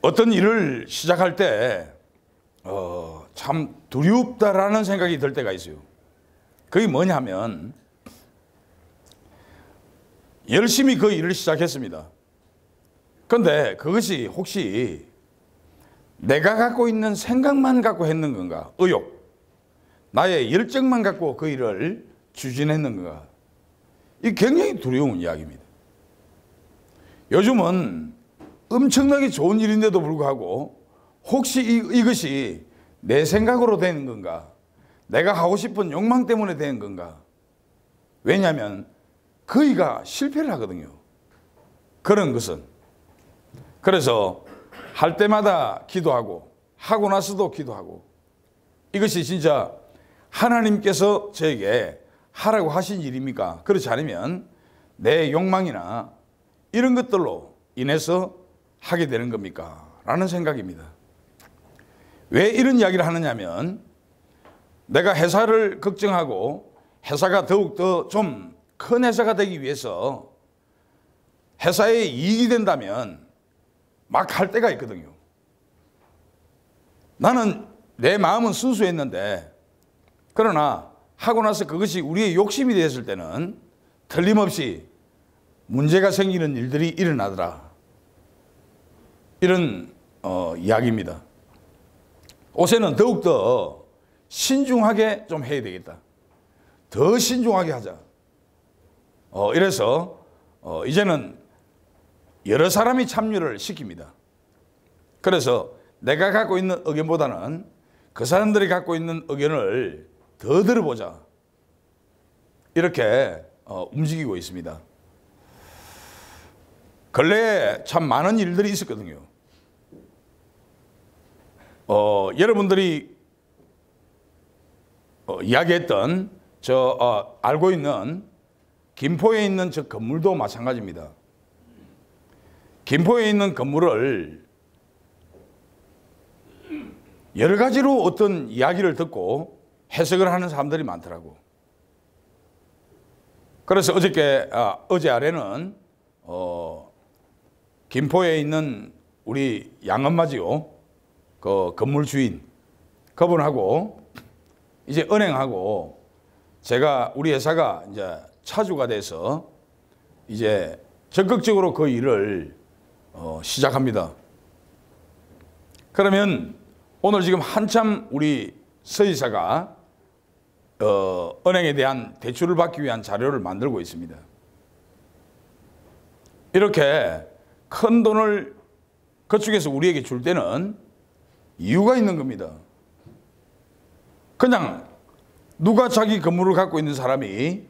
어떤 일을 시작할 때 참 두렵다라는 생각이 들 때가 있어요. 그게 뭐냐면 열심히 그 일을 시작했습니다. 그런데 그것이 혹시 내가 갖고 있는 생각만 갖고 했는 건가? 의욕, 나의 열정만 갖고 그 일을 추진했는 건가? 이 굉장히 두려운 이야기입니다. 요즘은 엄청나게 좋은 일인데도 불구하고 혹시 이것이 내 생각으로 되는 건가? 내가 하고 싶은 욕망 때문에 되는 건가? 왜냐하면 거의가 실패를 하거든요. 그런 것은. 그래서 할 때마다 기도하고 하고 나서도 기도하고 이것이 진짜 하나님께서 저에게 하라고 하신 일입니까? 그렇지 않으면 내 욕망이나 이런 것들로 인해서 하게 되는 겁니까? 라는 생각입니다. 왜 이런 이야기를 하느냐면 내가 회사를 걱정하고 회사가 더욱더 좀 큰 회사가 되기 위해서 회사에 이익이 된다면 막 할 때가 있거든요. 나는 내 마음은 순수했는데 그러나 하고 나서 그것이 우리의 욕심이 되었을 때는 틀림없이 문제가 생기는 일들이 일어나더라. 이런 이야기입니다. 옷에는 더욱더 신중하게 좀 해야 되겠다. 더 신중하게 하자. 이래서 이제는 여러 사람이 참여를 시킵니다. 그래서 내가 갖고 있는 의견보다는 그 사람들이 갖고 있는 의견을 더 들어보자. 이렇게 움직이고 있습니다. 근래에 참 많은 일들이 있었거든요. 여러분들이 이야기했던 알고 있는 김포에 있는 저 건물도 마찬가지입니다. 김포에 있는 건물을 여러 가지로 어떤 이야기를 듣고 해석을 하는 사람들이 많더라고. 그래서 어제 아래는 김포에 있는 우리 양엄마지요. 그 건물 주인 그분하고 이제 은행하고 제가 우리 회사가 이제 차주가 돼서 이제 적극적으로 그 일을 시작합니다. 그러면 오늘 지금 한참 우리 서이사가 은행에 대한 대출을 받기 위한 자료를 만들고 있습니다. 이렇게 큰 돈을 그쪽에서 우리에게 줄 때는 이유가 있는 겁니다. 그냥 누가 자기 건물을 갖고 있는 사람이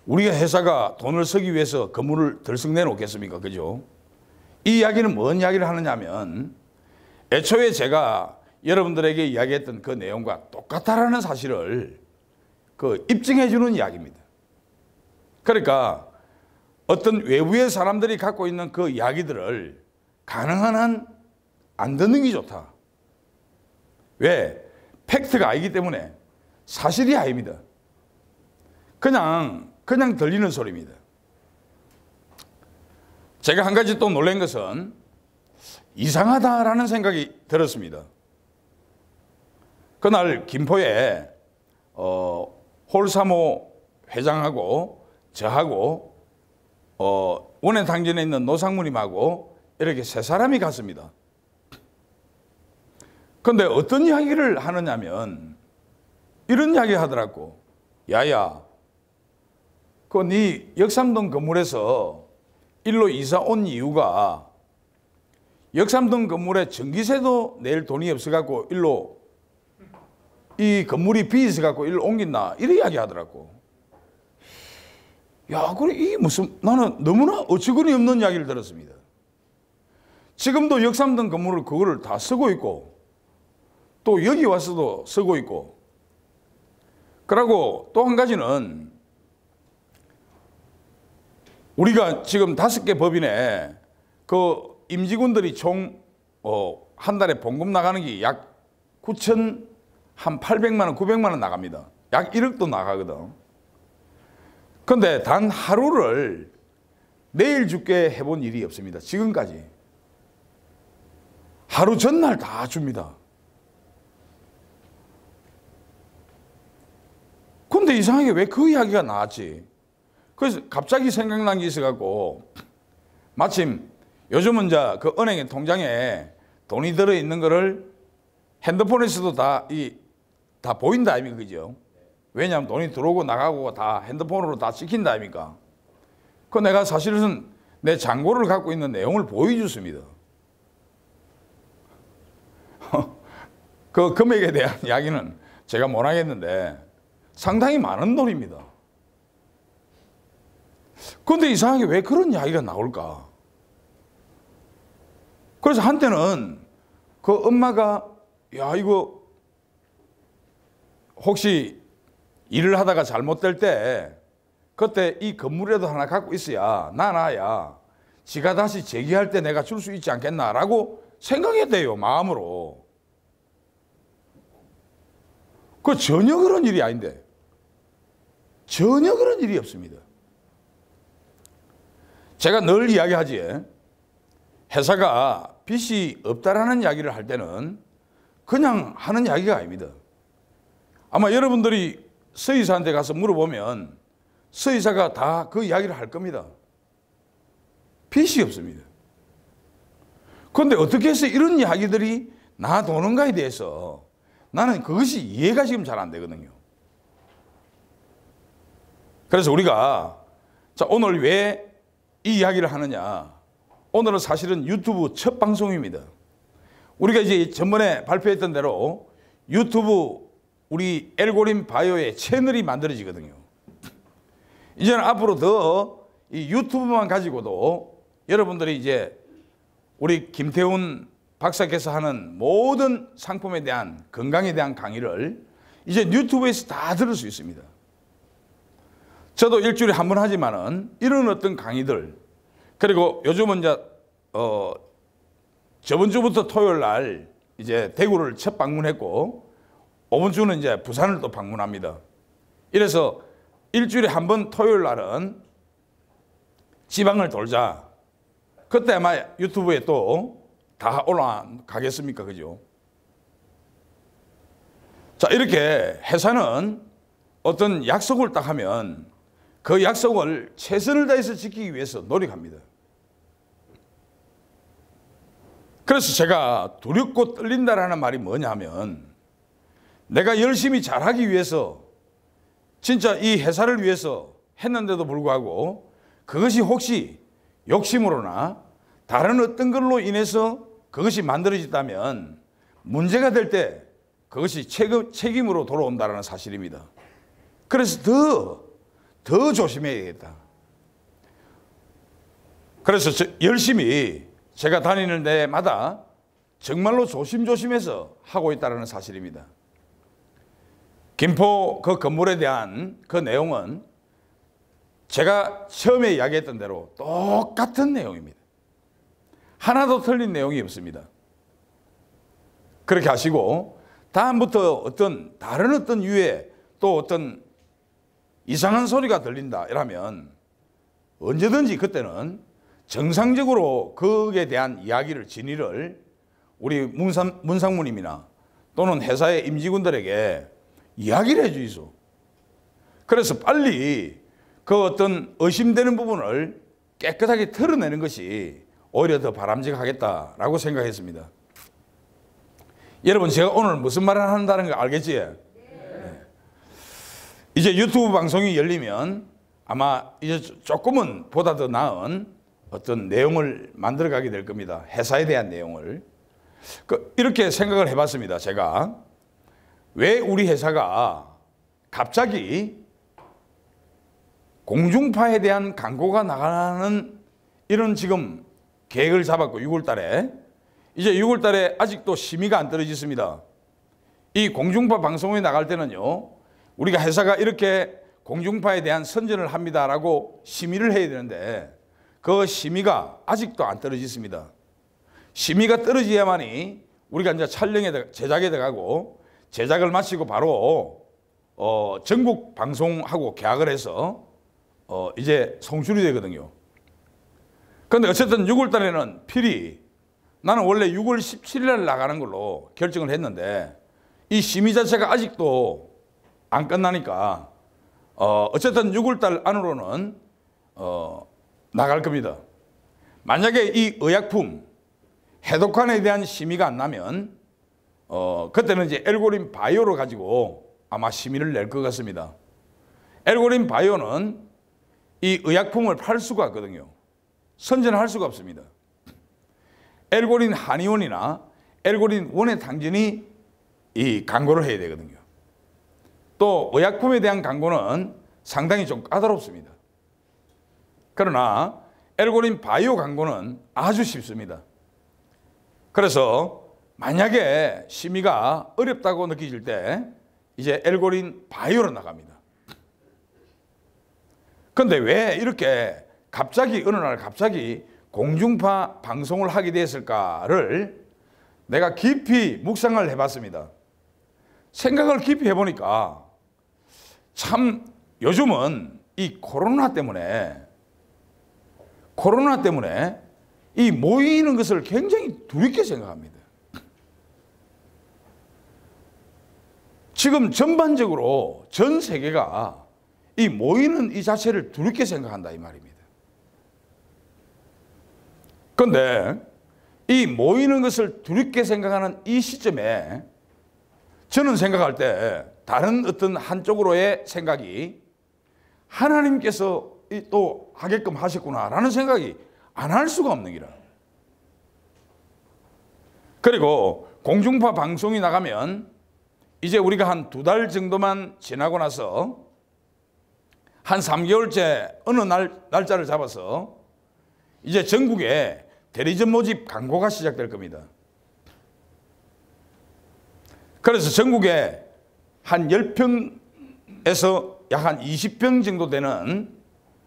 우리가 회사가 돈을 쓰기 위해서 건물을 들썩내 놓겠습니까? 그죠? 이 이야기는 뭔 이야기를 하느냐면 애초에 제가 여러분들에게 이야기했던 그 내용과 똑같다라는 사실을 입증해 주는 이야기입니다. 그러니까 어떤 외부의 사람들이 갖고 있는 그 이야기들을 가능한 한 안 듣는 게 좋다. 왜? 팩트가 아니기 때문에 사실이 아닙니다. 그냥 들리는 소리입니다. 제가 한 가지 또 놀란 것은 이상하다라는 생각이 들었습니다. 그날 김포에 홀사모 회장하고 저하고 원해당전에 있는 노상무님하고 이렇게 세 사람이 갔습니다. 그런데 어떤 이야기를 하느냐면 이런 이야기 하더라고. 야야, 네 역삼동 건물에서 일로 이사 온 이유가 역삼동 건물에 전기세도 낼 돈이 없어갖고 일로 이 건물이 빚이 있어갖고 일로 옮긴다. 이런 이야기 하더라고. 야, 그래, 이게 무슨, 나는 너무나 어처구니 없는 이야기를 들었습니다. 지금도 역삼동 건물을 그거를 다 쓰고 있고 또 여기 와서도 쓰고 있고 그리고 또 한 가지는 우리가 지금 5개 법인에 그 임직원들이 총 한 달에 봉급 나가는 게 약 800만 원, 900만 원 나갑니다. 약 1억도 나가거든. 그런데 단 하루를 내일 줄게 해본 일이 없습니다. 지금까지. 하루 전날 다 줍니다. 근데 이상하게 왜 그 이야기가 나왔지? 그래서 갑자기 생각난 게 있어갖고, 마침 요즘은 이제 그 은행의 통장에 돈이 들어있는 거를 핸드폰에서도 다 보인다 아닙니까? 그죠? 왜냐하면 돈이 들어오고 나가고 다 핸드폰으로 다 찍힌다 아닙니까? 그 내가 사실은 내 잔고를 갖고 있는 내용을 보여줬습니다. 그 금액에 대한 이야기는 제가 못 하겠는데 상당히 많은 돈입니다. 그런데 이상하게 왜 그런 이야기가 나올까? 그래서 한때는 그 엄마가 야 이거 혹시 일을 하다가 잘못될 때 그때 이 건물이라도 하나 갖고 있어야 나야 지가 다시 재기할 때 내가 줄 수 있지 않겠나라고 생각했대요. 마음으로. 그 전혀 그런 일이 아닌데 전혀 그런 일이 없습니다. 제가 늘 이야기하지, 회사가 빚이 없다라는 이야기를 할 때는 그냥 하는 이야기가 아닙니다. 아마 여러분들이 서의사한테 가서 물어보면 서의사가 다 그 이야기를 할 겁니다. 빚이 없습니다. 그런데 어떻게 해서 이런 이야기들이 나도는가에 대해서 나는 그것이 이해가 지금 잘 안 되거든요. 그래서 우리가 자 오늘 왜 이 이야기를 하느냐. 오늘은 사실은 유튜브 첫 방송입니다. 우리가 이제 전번에 발표했던 대로 유튜브 우리 엘고림 바이오의 채널이 만들어지거든요. 이제는 앞으로 더 이 유튜브만 가지고도 여러분들이 이제 우리 김태훈 박사께서 하는 모든 상품에 대한 건강에 대한 강의를 이제 유튜브에서 다 들을 수 있습니다. 저도 일주일에 한 번 하지만은 이런 어떤 강의들, 그리고 요즘은 이제 저번 주부터 토요일 날 이제 대구를 첫 방문했고 이번 주는 이제 부산을 또 방문합니다. 이래서 일주일에 한 번 토요일 날은 지방을 돌자. 그때 아마 유튜브에 또 다 올라가겠습니까? 그죠? 자, 이렇게 회사는 어떤 약속을 딱 하면 그 약속을 최선을 다해서 지키기 위해서 노력합니다. 그래서 제가 두렵고 떨린다라는 말이 뭐냐면 내가 열심히 잘하기 위해서 진짜 이 회사를 위해서 했는데도 불구하고 그것이 혹시 욕심으로나 다른 어떤 걸로 인해서 그것이 만들어졌다면 문제가 될 때 그것이 책임으로 돌아온다는 사실입니다. 그래서 더 조심해야겠다. 그래서 열심히 제가 다니는 데마다 정말로 조심조심해서 하고 있다는 사실입니다. 김포 그 건물에 대한 그 내용은 제가 처음에 이야기했던 대로 똑같은 내용입니다. 하나도 틀린 내용이 없습니다. 그렇게 하시고 다음부터 어떤 다른 어떤 유의 또 어떤 이상한 소리가 들린다 이러면 언제든지 그때는 정상적으로 거기에 대한 이야기를 진위를 우리 문상무님이나 또는 회사의 임직원들에게 이야기를 해 주이소. 그래서 빨리 그 어떤 의심되는 부분을 깨끗하게 털어내는 것이 오히려 더 바람직하겠다라고 생각했습니다. 여러분 제가 오늘 무슨 말을 한다는 거 알겠지? 네. 이제 유튜브 방송이 열리면 아마 이제 조금은 보다 더 나은 어떤 내용을 만들어가게 될 겁니다. 회사에 대한 내용을. 이렇게 생각을 해봤습니다. 제가 왜 우리 회사가 갑자기 공중파에 대한 광고가 나가는 이런 지금 계획을 잡았고 6월 달에 이제 6월 달에 아직도 심의가 안 떨어졌습니다. 이 공중파 방송에 나갈 때는요 우리가 회사가 이렇게 공중파에 대한 선전을 합니다라고 심의를 해야 되는데 그 심의가 아직도 안 떨어졌습니다. 심의가 떨어져야만이 우리가 이제 촬영에 제작에 들어가고 제작을 마치고 바로 전국 방송하고 계약을 해서 이제 송출이 되거든요. 그런데 어쨌든 6월 달에는 필히 나는 원래 6월 17일 날 나가는 걸로 결정을 했는데 이 심의 자체가 아직도 안 끝나니까 어쨌든 6월 달 안으로는 나갈 겁니다. 만약에 이 의약품 해독환에 대한 심의가 안 나면 그때는 이제 엘고린 바이오를 가지고 아마 심의를 낼 것 같습니다. 엘고린 바이오는 이 의약품을 팔 수가 없거든요. 선전할 수가 없습니다. 엘고린 한의원이나 엘고린 원예 당진이 이 광고를 해야 되거든요. 또 의약품에 대한 광고는 상당히 좀 까다롭습니다. 그러나 엘고린 바이오 광고는 아주 쉽습니다. 그래서 만약에 심의가 어렵다고 느끼실 때 이제 엘고린 바이오로 나갑니다. 그런데 왜 이렇게 갑자기 어느 날 갑자기 공중파 방송을 하게 됐을까를 내가 깊이 묵상을 해봤습니다. 생각을 깊이 해보니까 참 요즘은 이 코로나 때문에 이 모이는 것을 굉장히 두렵게 생각합니다. 지금 전반적으로 전 세계가 이 모이는 이 자체를 두렵게 생각한다 이 말입니다. 그런데 이 모이는 것을 두렵게 생각하는 이 시점에 저는 생각할 때 다른 어떤 한쪽으로의 생각이 하나님께서 또 하게끔 하셨구나라는 생각이 안 할 수가 없는 기라. 그리고 공중파 방송이 나가면 이제 우리가 한 2달 정도만 지나고 나서 한 3개월째 어느 날짜를 잡아서 이제 전국에 대리점 모집 광고가 시작될 겁니다. 그래서 전국에 한 10평에서 약 한 20평 정도 되는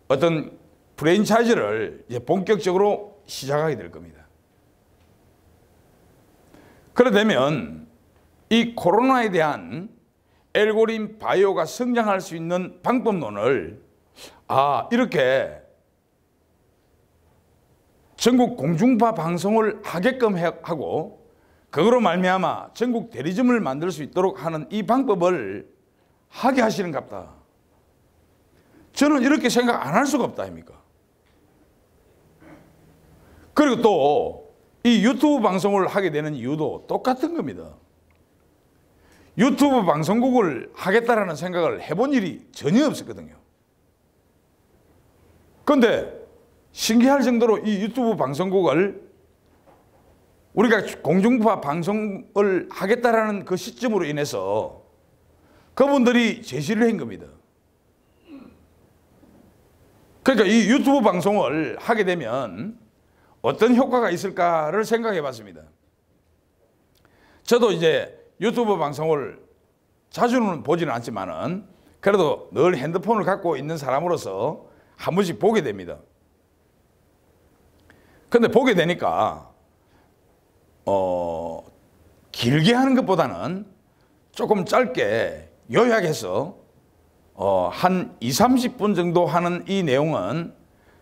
어떤 프랜차이즈를 이제 본격적으로 시작하게 될 겁니다. 그러게 되면 이 코로나에 대한 엘고린 바이오가 성장할 수 있는 방법론을 이렇게 전국 공중파 방송을 하게끔 하고 그거로 말미암아 전국 대리점을 만들 수 있도록 하는 이 방법을 하게 하시는갑다. 저는 이렇게 생각 안 할 수가 없다 아닙니까? 그리고 또 이 유튜브 방송을 하게 되는 이유도 똑같은 겁니다. 유튜브 방송국을 하겠다라는 생각을 해본 일이 전혀 없었거든요. 그런데 신기할 정도로 이 유튜브 방송국을 우리가 공중파 방송을 하겠다라는 그 시점으로 인해서 그분들이 제시를 한 겁니다. 그러니까 이 유튜브 방송을 하게 되면 어떤 효과가 있을까를 생각해 봤습니다. 저도 이제 유튜브 방송을 자주는 보지는 않지만은 그래도 늘 핸드폰을 갖고 있는 사람으로서 한 번씩 보게 됩니다. 근데 보게 되니까 길게 하는 것보다는 조금 짧게 요약해서 한 20-30분 정도 하는 이 내용은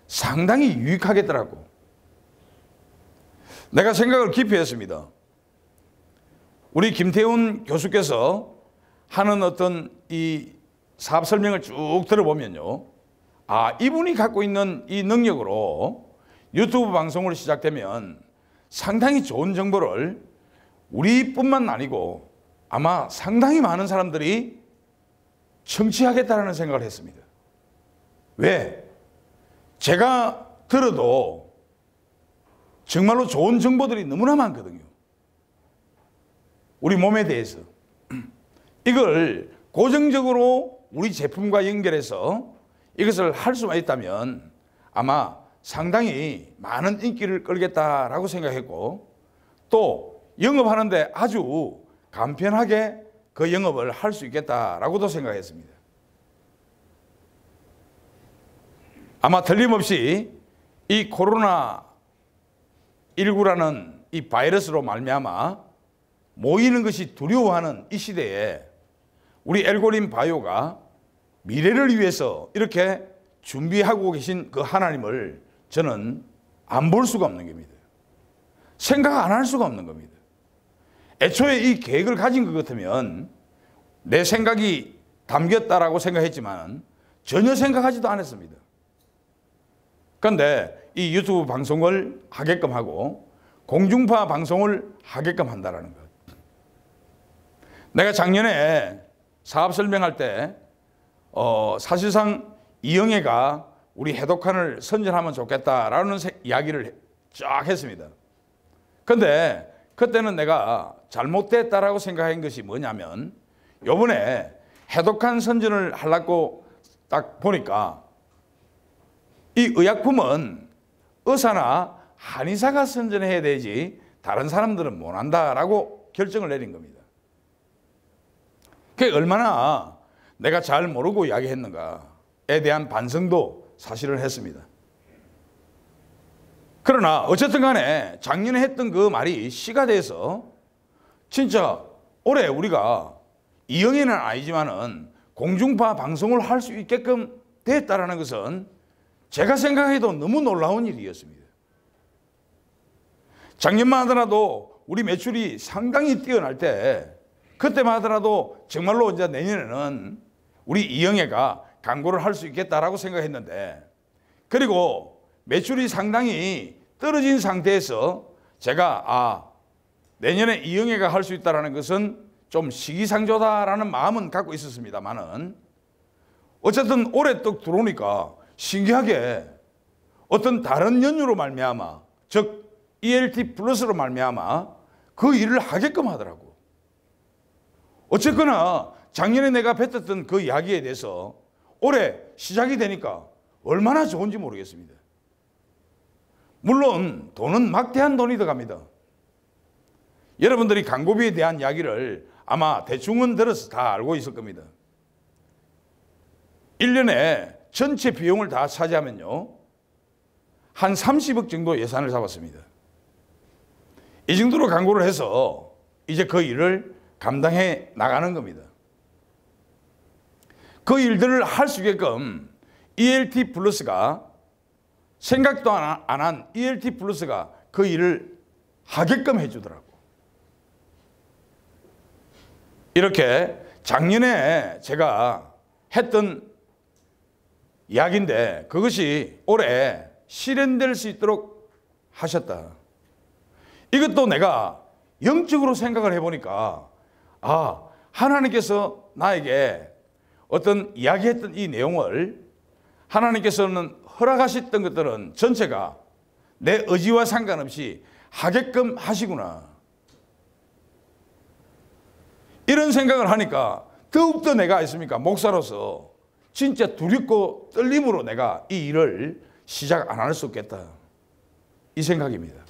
상당히 유익하겠더라고. 내가 생각을 깊이 했습니다. 우리 김태훈 교수께서 하는 어떤 이 사업 설명을 쭉 들어보면요. 이분이 갖고 있는 이 능력으로 유튜브 방송을 시작되면 상당히 좋은 정보를 우리뿐만 아니고 아마 상당히 많은 사람들이 청취하겠다는 생각을 했습니다. 왜? 제가 들어도 정말로 좋은 정보들이 너무나 많거든요. 우리 몸에 대해서. 이걸 고정적으로 우리 제품과 연결해서 이것을 할 수만 있다면 아마 상당히 많은 인기를 끌겠다라고 생각했고 또 영업하는데 아주 간편하게 그 영업을 할 수 있겠다라고도 생각했습니다. 아마 틀림없이 이 코로나19라는 이 바이러스로 말미암아 모이는 것이 두려워하는 이 시대에 우리 엘고린 바이오가 미래를 위해서 이렇게 준비하고 계신 그 하나님을 저는 안 볼 수가 없는 겁니다. 생각 안 할 수가 없는 겁니다. 애초에 이 계획을 가진 것 같으면 내 생각이 담겼다라고 생각했지만 전혀 생각하지도 않았습니다. 그런데 이 유튜브 방송을 하게끔 하고 공중파 방송을 하게끔 한다는 것. 내가 작년에 사업 설명할 때 사실상 이영애가 우리 해독환을 선전하면 좋겠다라는 이야기를 쫙 했습니다. 그런데 그때는 내가 잘못됐다라고 생각한 것이 뭐냐면 요번에 해독환 선전을 하려고 딱 보니까 이 의약품은 의사나 한의사가 선전해야 되지 다른 사람들은 못한다라고 결정을 내린 겁니다. 그게 얼마나 내가 잘 모르고 이야기했는가에 대한 반성도 사실을 했습니다. 그러나 어쨌든 간에 작년에 했던 그 말이 시가 돼서 진짜 올해 우리가 이영애는 아니지만은 공중파 방송을 할 수 있게끔 됐다라는 것은 제가 생각해도 너무 놀라운 일이었습니다. 작년만 하더라도 우리 매출이 상당히 뛰어날 때 그때만 하더라도 정말로 이제 내년에는 우리 이영애가 광고를 할 수 있겠다라고 생각했는데 그리고 매출이 상당히 떨어진 상태에서 제가 내년에 이영애가 할 수 있다는 것은 좀 시기상조다라는 마음은 갖고 있었습니다만은 어쨌든 올해 또 들어오니까 신기하게 어떤 다른 연유로 말미암아 즉 ELT 플러스로 말미암아 그 일을 하게끔 하더라고. 어쨌거나 작년에 내가 뱉었던 그 이야기에 대해서 올해 시작이 되니까 얼마나 좋은지 모르겠습니다. 물론 돈은 막대한 돈이 들어갑니다. 여러분들이 광고비에 대한 이야기를 아마 대충은 들어서 다 알고 있을 겁니다. 1년에 전체 비용을 다 차지하면요 한 30억 정도 예산을 잡았습니다. 이 정도로 광고를 해서 이제 그 일을 감당해 나가는 겁니다. 그 일들을 할 수 있게끔 ELT 플러스가 생각도 안 한 ELT 플러스가 그 일을 하게끔 해주더라고. 이렇게 작년에 제가 했던 이야기인데 그것이 올해 실현될 수 있도록 하셨다. 이것도 내가 영적으로 생각을 해보니까 하나님께서 나에게 어떤 이야기했던 이 내용을 하나님께서는 허락하셨던 것들은 전체가 내 의지와 상관없이 하게끔 하시구나. 이런 생각을 하니까 더욱더 내가 있습니까? 목사로서 진짜 두렵고 떨림으로 내가 이 일을 시작 안 할 수 없겠다. 이 생각입니다.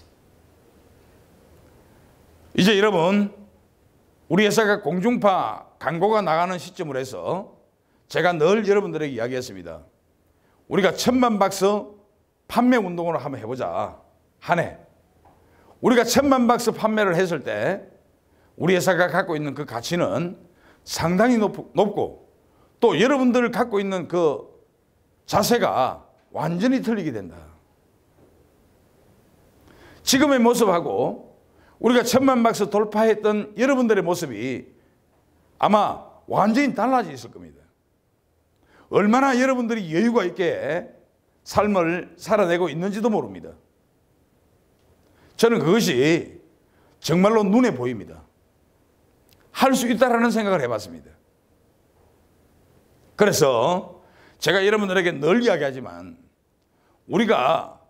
이제 여러분 우리 회사가 공중파 광고가 나가는 시점으로 해서 제가 늘 여러분들에게 이야기했습니다. 우리가 1000만 박스 판매 운동을 한번 해보자. 한 해. 우리가 1000만 박스 판매를 했을 때 우리 회사가 갖고 있는 그 가치는 상당히 높고 또 여러분들 갖고 있는 그 자세가 완전히 틀리게 된다. 지금의 모습하고 우리가 1000만 박스 돌파했던 여러분들의 모습이 아마 완전히 달라져 있을 겁니다. 얼마나 여러분들이 여유가 있게 삶을 살아내고 있는지도 모릅니다. 저는 그것이 정말로 눈에 보입니다. 할 수 있다라는 생각을 해봤습니다. 그래서 제가 여러분들에게 늘 이야기하지만 우리가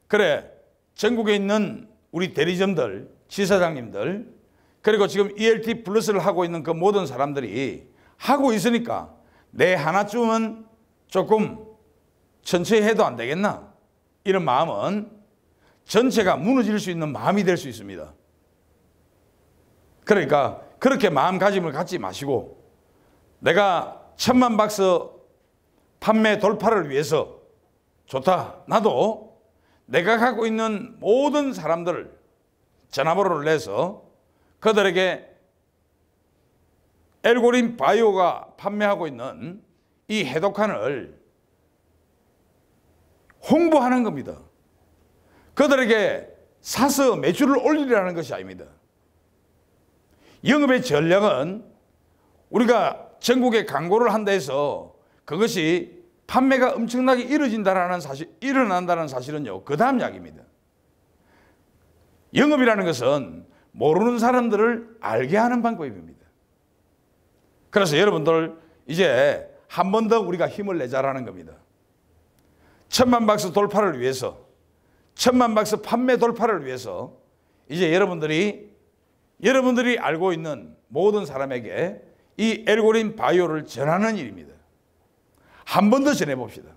그래 전국에 있는 우리 대리점들, 지사장님들 그리고 지금 ELT 플러스를 하고 있는 그 모든 사람들이 하고 있으니까 내 하나쯤은 조금 천천히 해도 안 되겠나? 이런 마음은 전체가 무너질 수 있는 마음이 될 수 있습니다. 그러니까 그렇게 마음가짐을 갖지 마시고 내가 1000만 박스 판매 돌파를 위해서 좋다. 나도 내가 갖고 있는 모든 사람들을 전화번호를 내서 그들에게 엘고림 바이오가 판매하고 있는 이 해독환을 홍보하는 겁니다. 그들에게 사서 매출을 올리라는 것이 아닙니다. 영업의 전략은 우리가 전국에 광고를 한다 해서 그것이 판매가 엄청나게 일어난다는 사실은요, 그 다음 이야기입니다. 영업이라는 것은 모르는 사람들을 알게 하는 방법입니다. 그래서 여러분들 이제 한 번 더 우리가 힘을 내자라는 겁니다. 1000만 박스 돌파를 위해서, 1000만 박스 판매 돌파를 위해서 이제 여러분들이 알고 있는 모든 사람에게 이 엘고린 바이오를 전하는 일입니다. 한 번 더 전해봅시다.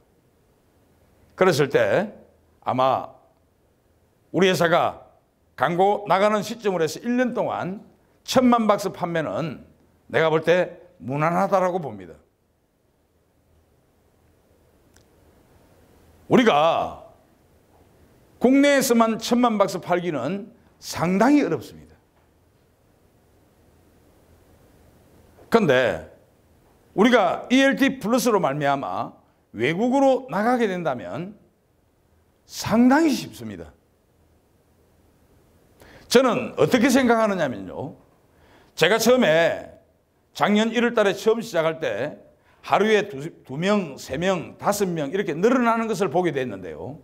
그랬을 때 아마 우리 회사가 광고 나가는 시점으로 해서 1년 동안 1000만 박스 판매는 내가 볼 때 무난하다라고 봅니다. 우리가 국내에서만 1000만 박스 팔기는 상당히 어렵습니다. 그런데 우리가 ELT 플러스로 말미암아 외국으로 나가게 된다면 상당히 쉽습니다. 저는 어떻게 생각하느냐면요, 제가 처음에 작년 1월 달에 처음 시작할 때 하루에 2명, 3명, 5명 이렇게 늘어나는 것을 보게 됐는데요,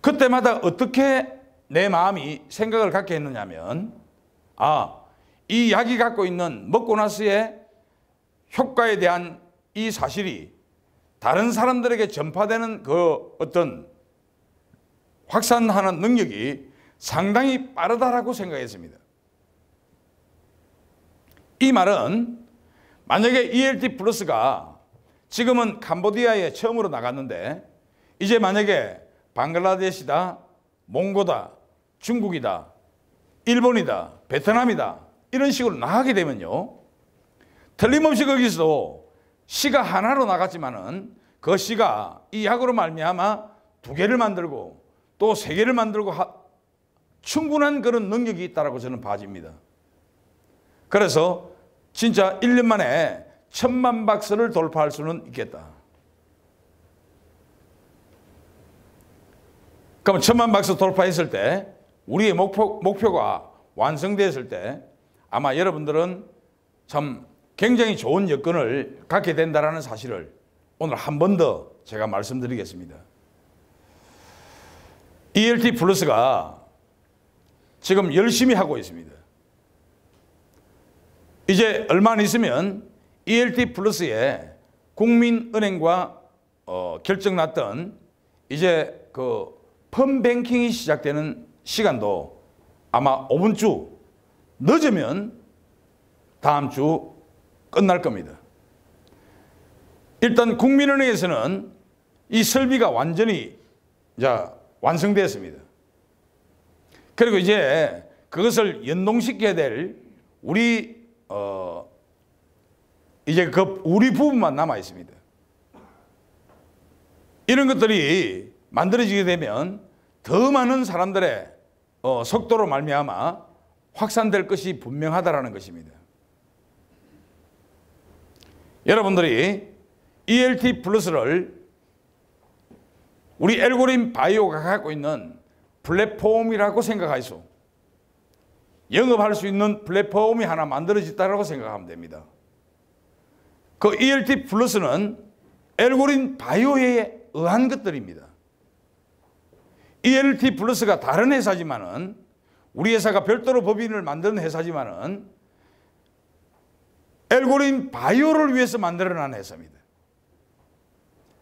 그때마다 어떻게 내 마음이 생각을 갖게 했느냐면, 이 약이 갖고 있는 먹고 나서의 효과에 대한 이 사실이 다른 사람들에게 전파되는 그 어떤 확산하는 능력이 상당히 빠르다라고 생각했습니다. 이 말은 만약에 ELT 플러스가 지금은 캄보디아에 처음으로 나갔는데 이제 만약에 방글라데시다, 몽고다, 중국이다, 일본이다, 베트남이다 이런 식으로 나가게 되면요, 틀림없이 거기서 씨가 하나로 나갔지만은 그 씨가 이 약으로 말미암아 2개를 만들고 또 3개를 만들고 충분한 그런 능력이 있다라고 저는 봐집니다. 그래서 진짜 1년 만에 1000만 박스를 돌파할 수는 있겠다. 그럼 1000만 박스 돌파했을 때 우리의 목표가 완성됐을 때 아마 여러분들은 참 굉장히 좋은 여건을 갖게 된다는 사실을 오늘 한 번 더 제가 말씀드리겠습니다. ELT 플러스가 지금 열심히 하고 있습니다. 이제 얼마 안 있으면 ELT 플러스에 국민은행과 결정 났던 이제 그 펀뱅킹이 시작되는 시간도 아마 5분주 늦으면 다음 주 끝날 겁니다. 일단 국민은행에서는 이 설비가 완전히 완성되었습니다. 그리고 이제 그것을 연동시켜야 될 우리 이제 그 우리 부분만 남아 있습니다. 이런 것들이 만들어지게 되면 더 많은 사람들의 속도로 말미암아 확산될 것이 분명하다라는 것입니다. 여러분들이 ELT 플러스를 우리 엘고린 바이오가 갖고 있는 플랫폼이라고 생각하시오. 영업할 수 있는 플랫폼이 하나 만들어졌다고 생각하면 됩니다. 그 ELT 플러스는 엘고린 바이오에 의한 것들입니다. ELT 플러스가 다른 회사지만은 우리 회사가 별도로 법인을 만드는 회사지만은 엘고린 바이오를 위해서 만들어낸 회사입니다.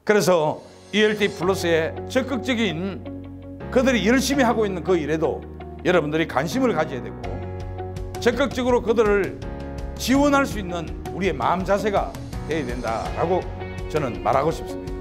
그래서 ELT 플러스의 적극적인 그들이 열심히 하고 있는 그 일에도 여러분들이 관심을 가져야 되고 적극적으로 그들을 지원할 수 있는 우리의 마음 자세가 되어야 된다라고 저는 말하고 싶습니다.